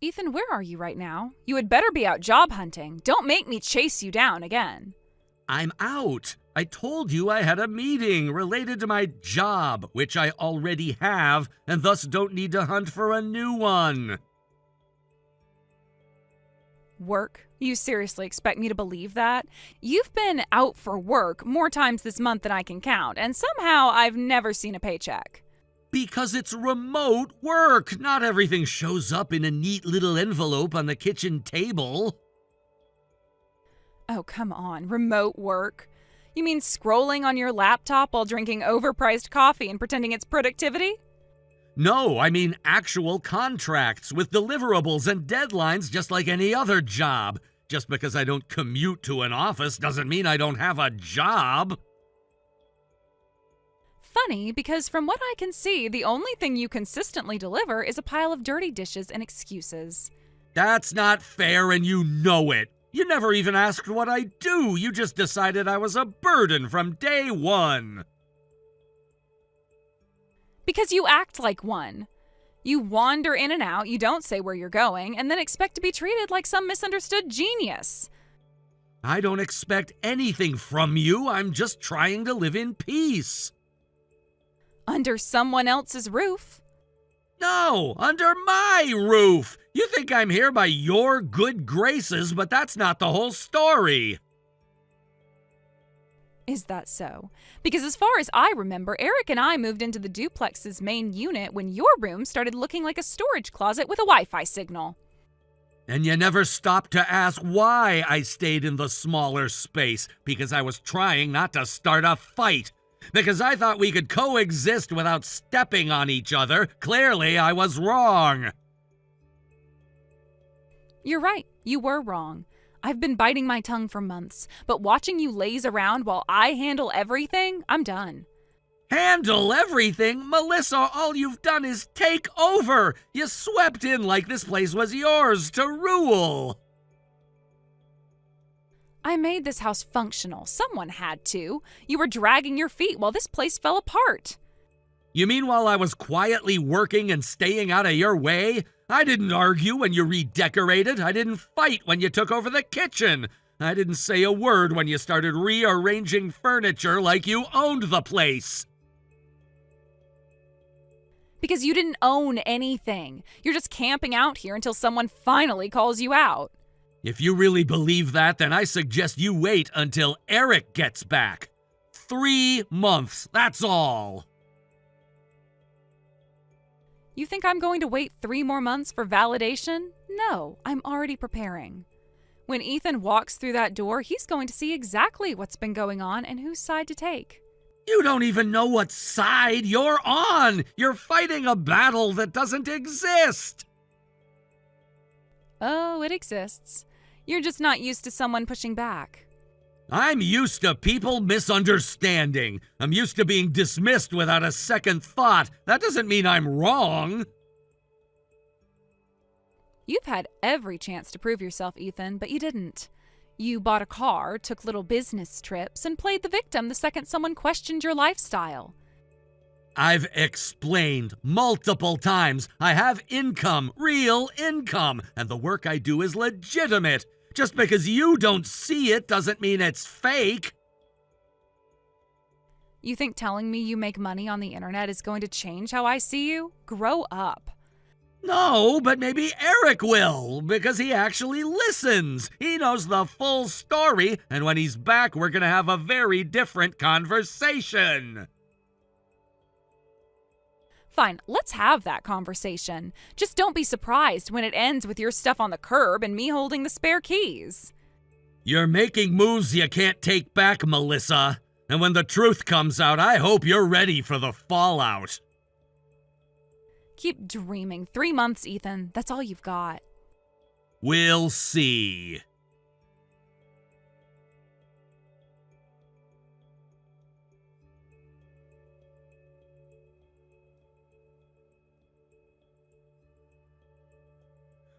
Ethan, where are you right now? You had better be out job hunting. Don't make me chase you down again. I'm out. I told you I had a meeting related to my job, which I already have, and thus don't need to hunt for a new one. Work? You seriously expect me to believe that? You've been out for work more times this month than I can count, and somehow I've never seen a paycheck. Because it's remote work. Not everything shows up in a neat little envelope on the kitchen table. Oh, come on. Remote work? You mean scrolling on your laptop while drinking overpriced coffee and pretending it's productivity? No, I mean actual contracts with deliverables and deadlines just like any other job. Just because I don't commute to an office doesn't mean I don't have a job. Funny, because from what I can see, the only thing you consistently deliver is a pile of dirty dishes and excuses. That's not fair and you know it. You never even asked what I do. You just decided I was a burden from day one. Because you act like one. You wander in and out, you don't say where you're going, and then expect to be treated like some misunderstood genius. I don't expect anything from you. I'm just trying to live in peace. Under someone else's roof. No, under my roof. You think I'm here by your good graces, but that's not the whole story. Is that so? Because as far as I remember, Eric and I moved into the duplex's main unit when your room started looking like a storage closet with a Wi-Fi signal. And you never stopped to ask why I stayed in the smaller space, because I was trying not to start a fight. Because I thought we could coexist without stepping on each other. Clearly, I was wrong. You're right, you were wrong. I've been biting my tongue for months, but watching you laze around while I handle everything, I'm done. Handle everything? Melissa, all you've done is take over. You swept in like this place was yours to rule. I made this house functional. Someone had to. You were dragging your feet while this place fell apart. You mean while I was quietly working and staying out of your way? I didn't argue when you redecorated. I didn't fight when you took over the kitchen. I didn't say a word when you started rearranging furniture like you owned the place. Because you didn't own anything. You're just camping out here until someone finally calls you out. If you really believe that, then I suggest you wait until Eric gets back. 3 months, that's all. You think I'm going to wait 3 more months for validation? No, I'm already preparing. When Ethan walks through that door, he's going to see exactly what's been going on and whose side to take. You don't even know what side you're on. You're fighting a battle that doesn't exist. Oh, it exists. You're just not used to someone pushing back. I'm used to people misunderstanding. I'm used to being dismissed without a second thought. That doesn't mean I'm wrong. You've had every chance to prove yourself, Ethan, but you didn't. You bought a car, took little business trips, and played the victim the second someone questioned your lifestyle. I've explained multiple times. I have income, real income, and the work I do is legitimate. Just because you don't see it doesn't mean it's fake. You think telling me you make money on the internet is going to change how I see you? Grow up. No, but maybe Eric will, because he actually listens. He knows the full story, and when he's back, we're gonna have a very different conversation. Fine, let's have that conversation. Just don't be surprised when it ends with your stuff on the curb and me holding the spare keys. You're making moves you can't take back, Melissa. And when the truth comes out, I hope you're ready for the fallout. Keep dreaming. 3 months, Ethan. That's all you've got. We'll see.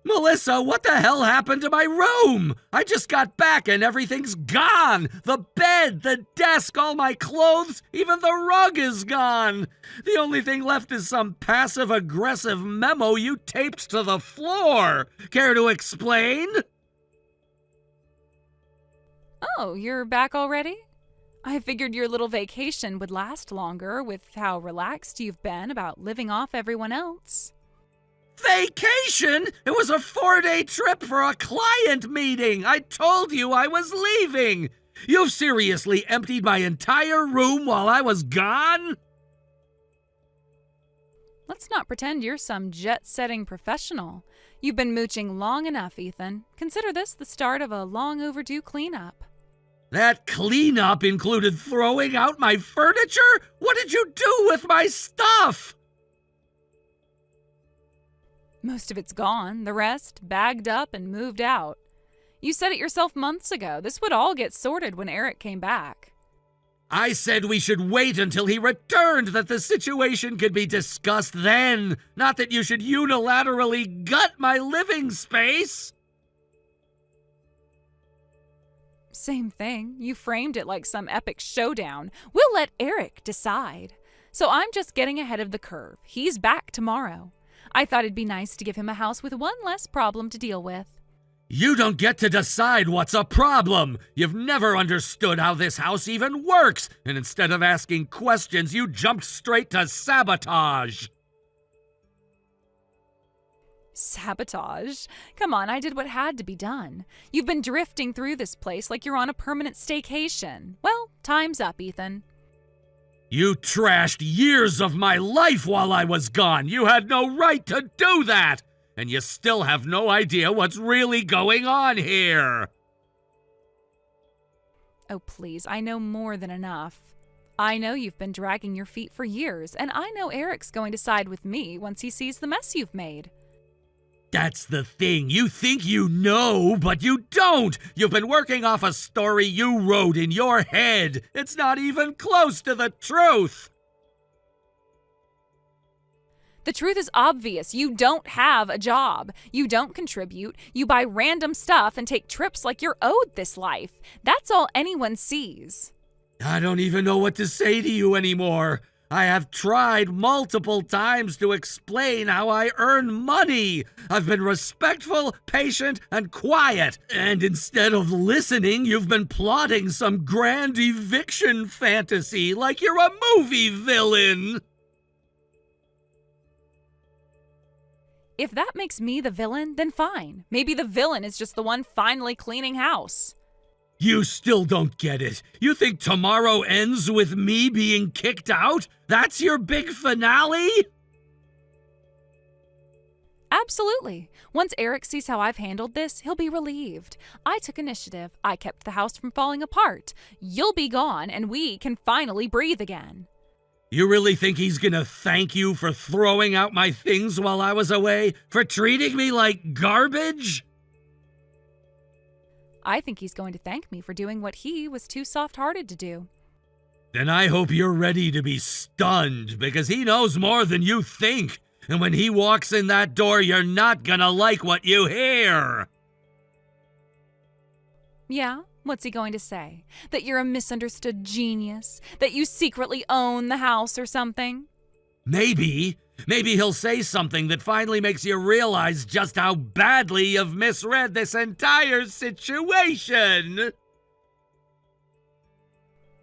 Melissa, what the hell happened to my room? I just got back and everything's gone. The bed, the desk, all my clothes, even the rug is gone. The only thing left is some passive-aggressive memo you taped to the floor. Care to explain? Oh, you're back already? I figured your little vacation would last longer with how relaxed you've been about living off everyone else. Vacation? It was a 4-day trip for a client meeting. I told you I was leaving. You've seriously emptied my entire room while I was gone? Let's not pretend you're some jet-setting professional. You've been mooching long enough, Ethan. Consider this the start of a long overdue cleanup. That cleanup included throwing out my furniture? What did you do with my stuff? Most of it's gone, the rest bagged up and moved out. You said it yourself months ago. This would all get sorted when Eric came back. I said we should wait until he returned, that the situation could be discussed then, not that you should unilaterally gut my living space. Same thing. You framed it like some epic showdown. We'll let Eric decide. So I'm just getting ahead of the curve. He's back tomorrow. I thought it'd be nice to give him a house with one less problem to deal with. You don't get to decide what's a problem. You've never understood how this house even works, and instead of asking questions, you jumped straight to sabotage. Sabotage? Come on, I did what had to be done. You've been drifting through this place like you're on a permanent staycation. Well, time's up, Ethan. You trashed years of my life while I was gone. You had no right to do that. And you still have no idea what's really going on here. Oh, please, I know more than enough. I know you've been dragging your feet for years, and I know Eric's going to side with me once he sees the mess you've made. That's the thing. You think you know, but you don't. You've been working off a story you wrote in your head. It's not even close to the truth. The truth is obvious. You don't have a job. You don't contribute. You buy random stuff and take trips like you're owed this life. That's all anyone sees. I don't even know what to say to you anymore. I have tried multiple times to explain how I earn money. I've been respectful, patient, and quiet. And instead of listening, you've been plotting some grand eviction fantasy like you're a movie villain. If that makes me the villain, then fine. Maybe the villain is just the one finally cleaning house. You still don't get it. You think tomorrow ends with me being kicked out? That's your big finale? Absolutely. Once Eric sees how I've handled this, he'll be relieved. I took initiative. I kept the house from falling apart. You'll be gone, and we can finally breathe again. You really think he's gonna thank you for throwing out my things while I was away? For treating me like garbage? I think he's going to thank me for doing what he was too soft-hearted to do. Then I hope you're ready to be stunned, because he knows more than you think. And when he walks in that door, you're not gonna like what you hear. Yeah? What's he going to say? That you're a misunderstood genius? That you secretly own the house or something? Maybe. Maybe he'll say something that finally makes you realize just how badly you've misread this entire situation.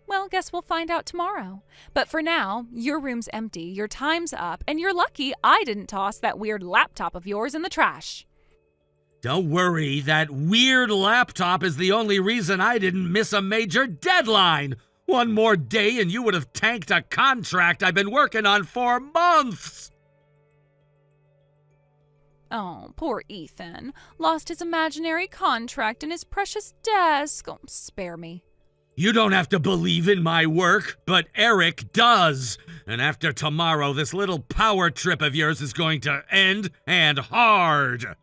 Well, guess we'll find out tomorrow. But for now, your room's empty, your time's up, and you're lucky I didn't toss that weird laptop of yours in the trash. Don't worry, that weird laptop is the only reason I didn't miss a major deadline. One more day and you would have tanked a contract I've been working on for months. Oh, poor Ethan. Lost his imaginary contract and his precious desk. Oh, spare me. You don't have to believe in my work, but Eric does. And after tomorrow, this little power trip of yours is going to end, and hard.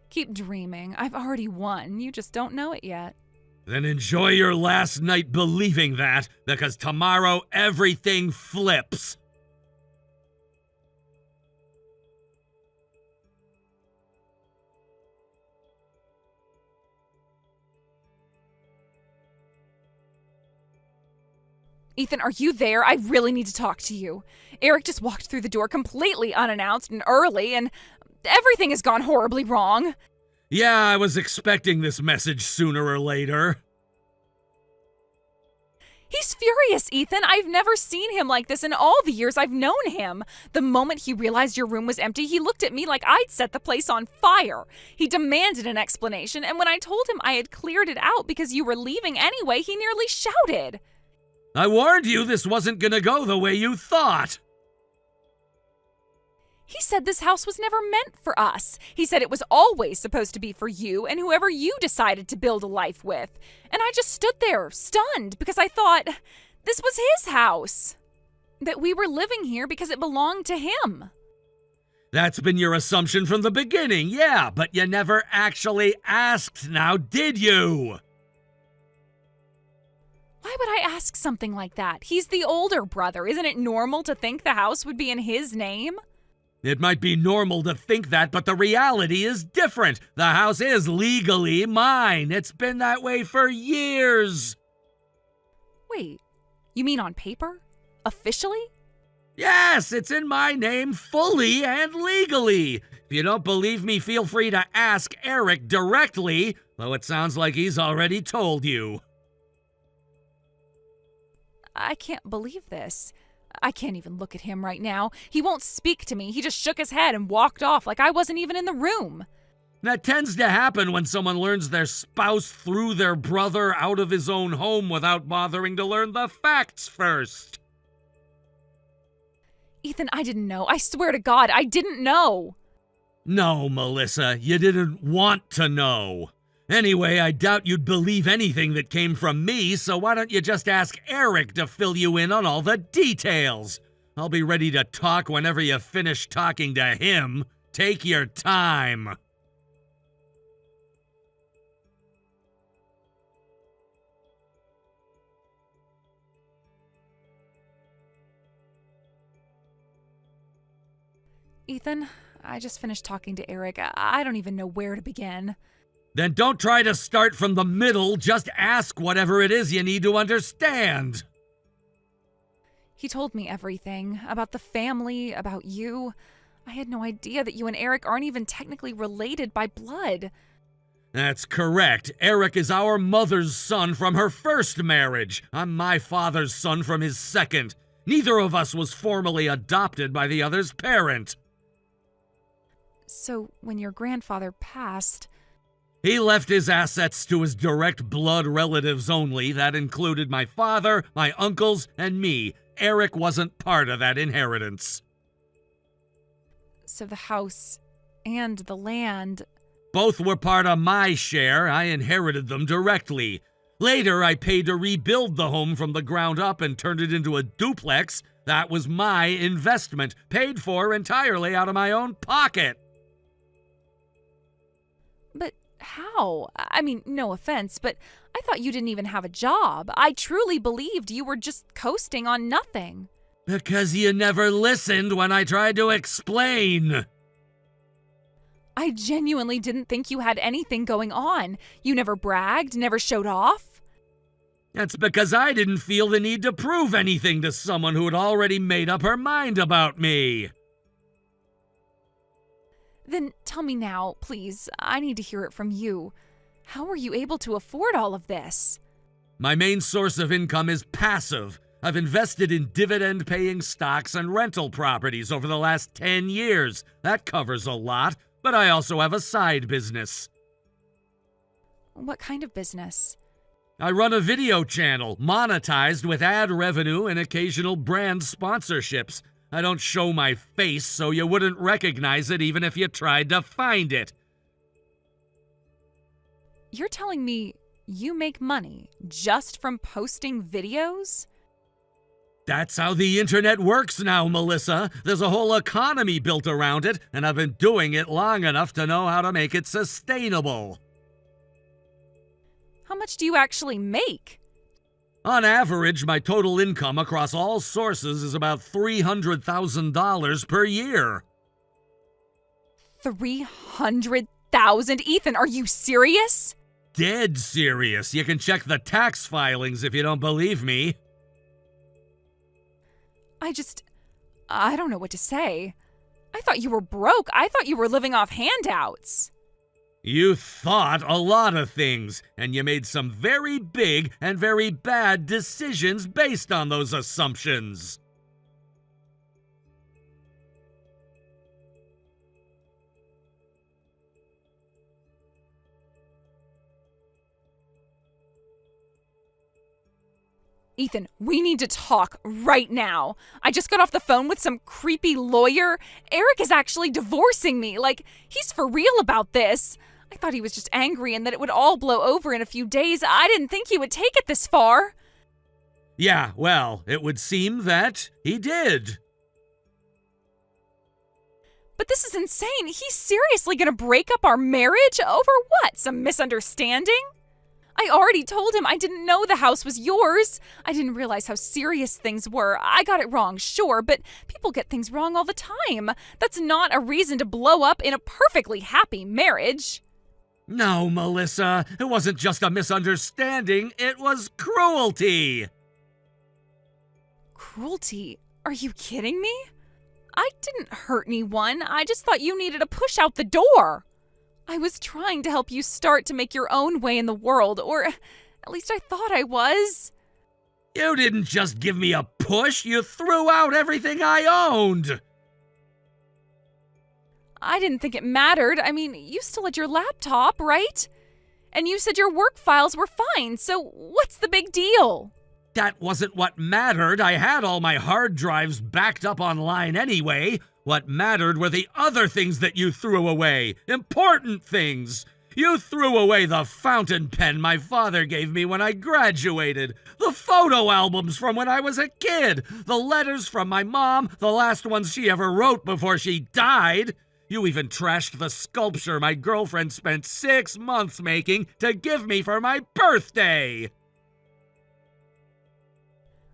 Keep dreaming. I've already won. You just don't know it yet. Then enjoy your last night believing that, because tomorrow everything flips. Ethan, are you there? I really need to talk to you. Eric just walked through the door completely unannounced and early, and everything has gone horribly wrong. Yeah, I was expecting this message sooner or later. He's furious, Ethan. I've never seen him like this in all the years I've known him. The moment he realized your room was empty, he looked at me like I'd set the place on fire. He demanded an explanation, and when I told him I had cleared it out because you were leaving anyway, he nearly shouted. I warned you this wasn't gonna go the way you thought. He said this house was never meant for us. He said it was always supposed to be for you and whoever you decided to build a life with. And I just stood there, stunned, because I thought this was his house. That we were living here because it belonged to him. That's been your assumption from the beginning, yeah, but you never actually asked now, did you? Why would I ask something like that? He's the older brother. Isn't it normal to think the house would be in his name? It might be normal to think that, but the reality is different. The house is legally mine. It's been that way for years. Wait, you mean on paper? Officially? Yes, it's in my name fully and legally. If you don't believe me, feel free to ask Eric directly, though it sounds like he's already told you. I can't believe this. I can't even look at him right now. He won't speak to me. He just shook his head and walked off like I wasn't even in the room. That tends to happen when someone learns their spouse threw their brother out of his own home without bothering to learn the facts first. Ethan, I didn't know. I swear to God, I didn't know. No, Melissa, you didn't want to know. Anyway, I doubt you'd believe anything that came from me, so why don't you just ask Eric to fill you in on all the details? I'll be ready to talk whenever you finish talking to him. Take your time. Ethan, I just finished talking to Eric. I don't even know where to begin. Then don't try to start from the middle. Just ask whatever it is you need to understand. He told me everything about the family, about you. I had no idea that you and Eric aren't even technically related by blood. That's correct. Eric is our mother's son from her first marriage. I'm my father's son from his second. Neither of us was formally adopted by the other's parent. So when your grandfather passed... He left his assets to his direct blood relatives only. That included my father, my uncles, and me. Eric wasn't part of that inheritance. So the house and the land... Both were part of my share. I inherited them directly. Later, I paid to rebuild the home from the ground up and turned it into a duplex. That was my investment, paid for entirely out of my own pocket. But how? I mean, no offense, but I thought you didn't even have a job. I truly believed you were just coasting on nothing. Because you never listened when I tried to explain. I genuinely didn't think you had anything going on. You never bragged, never showed off. That's because I didn't feel the need to prove anything to someone who had already made up her mind about me. Then tell me now, please. I need to hear it from you. How were you able to afford all of this? My main source of income is passive. I've invested in dividend-paying stocks and rental properties over the last 10 years. That covers a lot, but I also have a side business. What kind of business? I run a video channel, monetized with ad revenue and occasional brand sponsorships. I don't show my face, so you wouldn't recognize it even if you tried to find it. You're telling me you make money just from posting videos? That's how the internet works now, Melissa. There's a whole economy built around it, and I've been doing it long enough to know how to make it sustainable. How much do you actually make? On average, my total income across all sources is about $300,000 per year. 300,000? Ethan, are you serious? Dead serious. You can check the tax filings if you don't believe me. I don't know what to say. I thought you were broke. I thought you were living off handouts. You thought a lot of things, and you made some very big and very bad decisions based on those assumptions. Ethan, we need to talk right now. I just got off the phone with some creepy lawyer. Eric is actually divorcing me. Like, he's for real about this. I thought he was just angry and that it would all blow over in a few days. I didn't think he would take it this far. Yeah, well, it would seem that he did. But this is insane. He's seriously gonna break up our marriage? Over what? Some misunderstanding? I already told him I didn't know the house was yours. I didn't realize how serious things were. I got it wrong, sure, but people get things wrong all the time. That's not a reason to blow up in a perfectly happy marriage. No, Melissa, it wasn't just a misunderstanding, it was cruelty. Cruelty? Are you kidding me? I didn't hurt anyone. I just thought you needed a push out the door. I was trying to help you start to make your own way in the world, or at least I thought I was. You didn't just give me a push, you threw out everything I owned. I didn't think it mattered. I mean, you still had your laptop, right? And you said your work files were fine, so what's the big deal? That wasn't what mattered. I had all my hard drives backed up online anyway. What mattered were the other things that you threw away. Important things. You threw away the fountain pen my father gave me when I graduated, the photo albums from when I was a kid, the letters from my mom, the last ones she ever wrote before she died. You even trashed the sculpture my girlfriend spent 6 months making to give me for my birthday.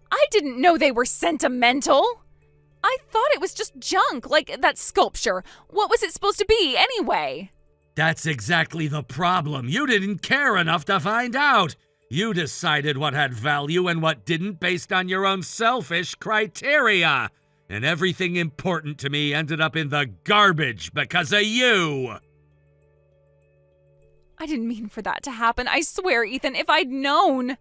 I didn't know they were sentimental. I thought it was just junk, like that sculpture. What was it supposed to be, anyway? That's exactly the problem. You didn't care enough to find out. You decided what had value and what didn't based on your own selfish criteria. And everything important to me ended up in the garbage because of you. I didn't mean for that to happen. I swear, Ethan, if I'd known.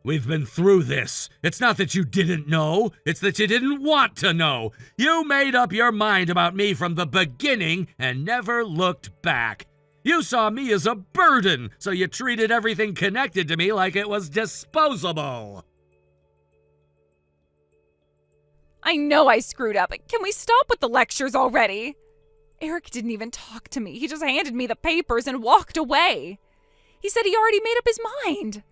We've been through this. It's not that you didn't know, it's that you didn't want to know. You made up your mind about me from the beginning and never looked back. You saw me as a burden, so you treated everything connected to me like it was disposable. I know I screwed up. Can we stop with the lectures already? Eric didn't even talk to me. He just handed me the papers and walked away. He said he already made up his mind.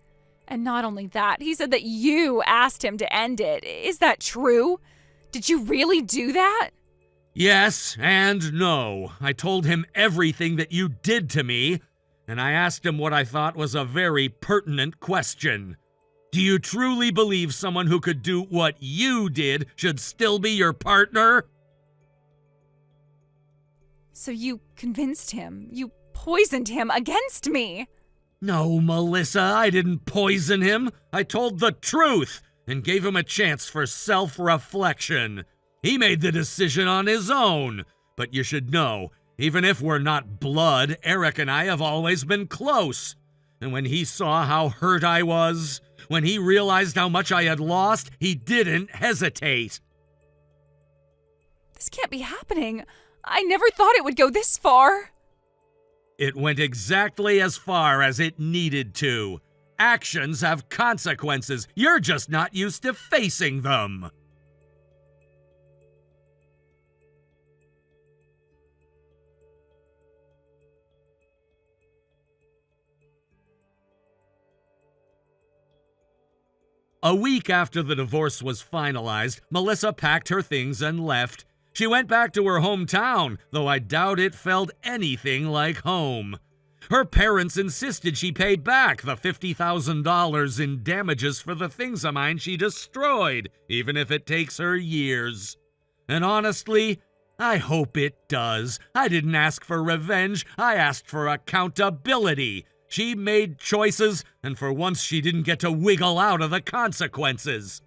And not only that, he said that you asked him to end it. Is that true? Did you really do that? Yes and no. I told him everything that you did to me, and I asked him what I thought was a very pertinent question. Do you truly believe someone who could do what you did should still be your partner? So you convinced him. You poisoned him against me. No, Melissa, I didn't poison him. I told the truth and gave him a chance for self-reflection. He made the decision on his own. But you should know, even if we're not blood, Eric and I have always been close. And when he saw how hurt I was, when he realized how much I had lost, he didn't hesitate. This can't be happening. I never thought it would go this far. It went exactly as far as it needed to. Actions have consequences. You're just not used to facing them. A week after the divorce was finalized, Melissa packed her things and left. She went back to her hometown, though I doubt it felt anything like home. Her parents insisted she pay back the $50,000 in damages for the things of mine she destroyed, even if it takes her years. And honestly, I hope it does. I didn't ask for revenge, I asked for accountability. She made choices, and for once she didn't get to wiggle out of the consequences.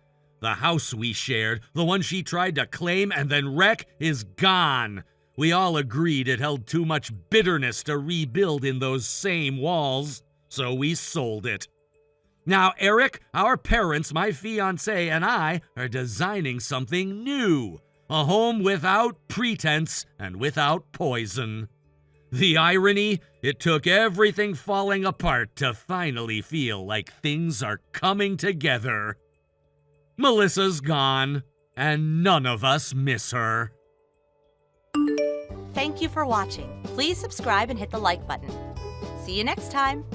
The house we shared, the one she tried to claim and then wreck, is gone. We all agreed it held too much bitterness to rebuild in those same walls, so we sold it. Now, Eric, our parents, my fiancé, and I are designing something new. A home without pretense and without poison. The irony, it took everything falling apart to finally feel like things are coming together. Melissa's gone, and none of us miss her. Thank you for watching. Please subscribe and hit the like button. See you next time.